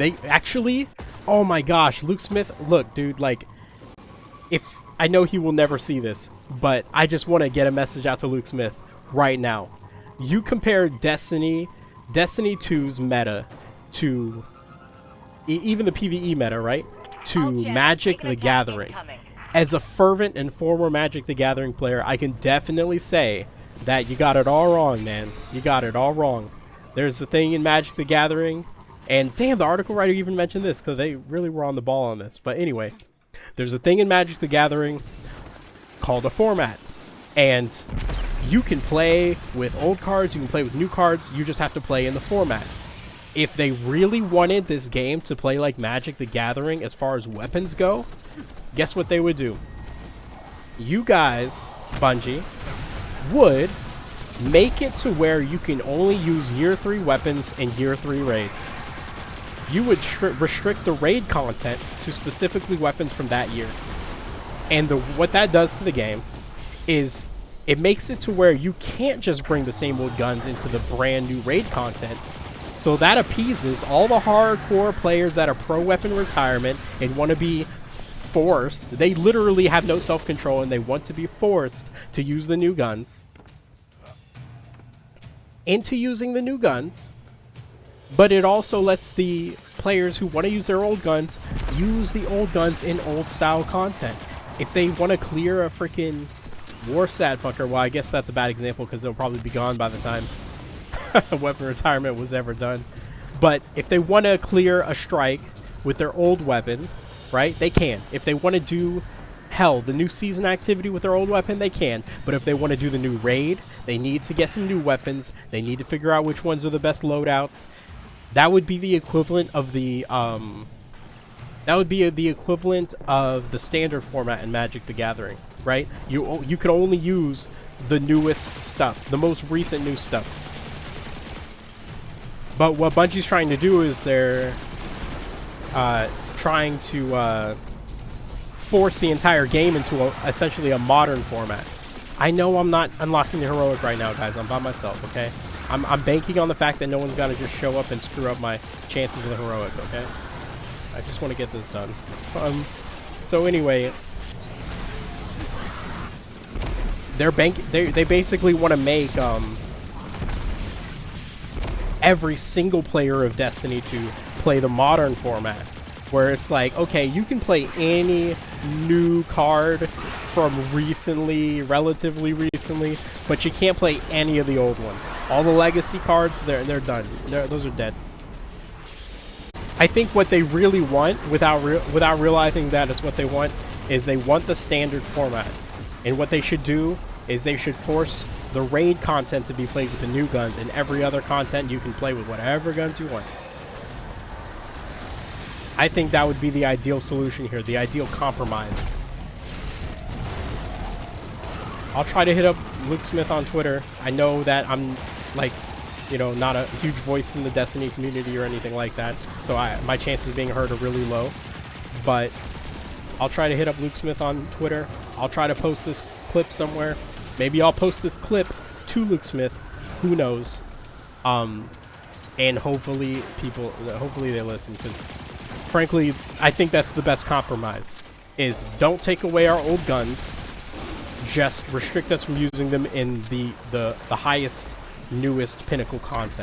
They actually, oh my gosh, Luke Smith, look, dude, like, if, I know he will never see this, but I just want to get a message out to Luke Smith right now. You compare Destiny 2's meta to, even the PvE meta, right? To Magic the Gathering. As a fervent and former Magic the Gathering player, I can definitely say that you got it all wrong, man. You got it all wrong. There's the thing in Magic the Gathering, and damn, the article writer even mentioned this because they really were on the ball on this. But anyway, there's a thing in Magic the Gathering called a format, and you can play with old cards, you can play with new cards, you just have to play in the format. If they really wanted this game to play like Magic the Gathering as far as weapons go, guess what they would do? You guys, Bungie, would make it to where you can only use Year 3 weapons and Year 3 raids. You would restrict the raid content to specifically weapons from that year. And what that does to the game is it makes it to where you can't just bring the same old guns into the brand new raid content. So that appeases all the hardcore players that are pro weapon retirement and want to be forced. They literally have no self-control and they want to be forced to use the new guns into using the new guns. But it also lets the players who want to use their old guns use the old guns in old style content. If they want to clear a freaking war stat fucker, well, I guess that's a bad example because they'll probably be gone by the time weapon retirement was ever done. But if they want to clear a strike with their old weapon, right, they can. If they want to do, hell, the new season activity with their old weapon, they can. But if they want to do the new raid, they need to get some new weapons. They need to figure out which ones are the best loadouts. That would be the equivalent of the standard format in Magic the Gathering, right? You can only use the newest stuff, the most recent new stuff. But what Bungie's trying to do is they're trying to force the entire game into essentially a modern format. I know I'm not unlocking the heroic right now, guys. I'm by myself, okay? I'm banking on the fact that no one's gonna just show up and screw up my chances of the heroic, okay? I just want to get this done. So anyway, they basically want to make every single player of Destiny to play the modern format, where it's like, okay, you can play any new card from relatively recently, but you can't play any of the old ones. All the legacy cards, they're done. Those are dead. I think what they really want, without realizing that it's what they want, is they want the standard format. And what they should do is they should force the raid content to be played with the new guns, and every other content you can play with whatever guns you want. I think that would be the ideal solution here, the ideal compromise. I'll try to hit up Luke Smith on Twitter. I know that I'm, like, you know, not a huge voice in the Destiny community or anything like that, so my chances of being heard are really low. But I'll try to hit up Luke Smith on Twitter. I'll try to post this clip somewhere. Maybe I'll post this clip to Luke Smith. Who knows? And hopefully they listen, because frankly, I think that's the best compromise, is don't take away our old guns, just restrict us from using them in the highest, newest pinnacle content.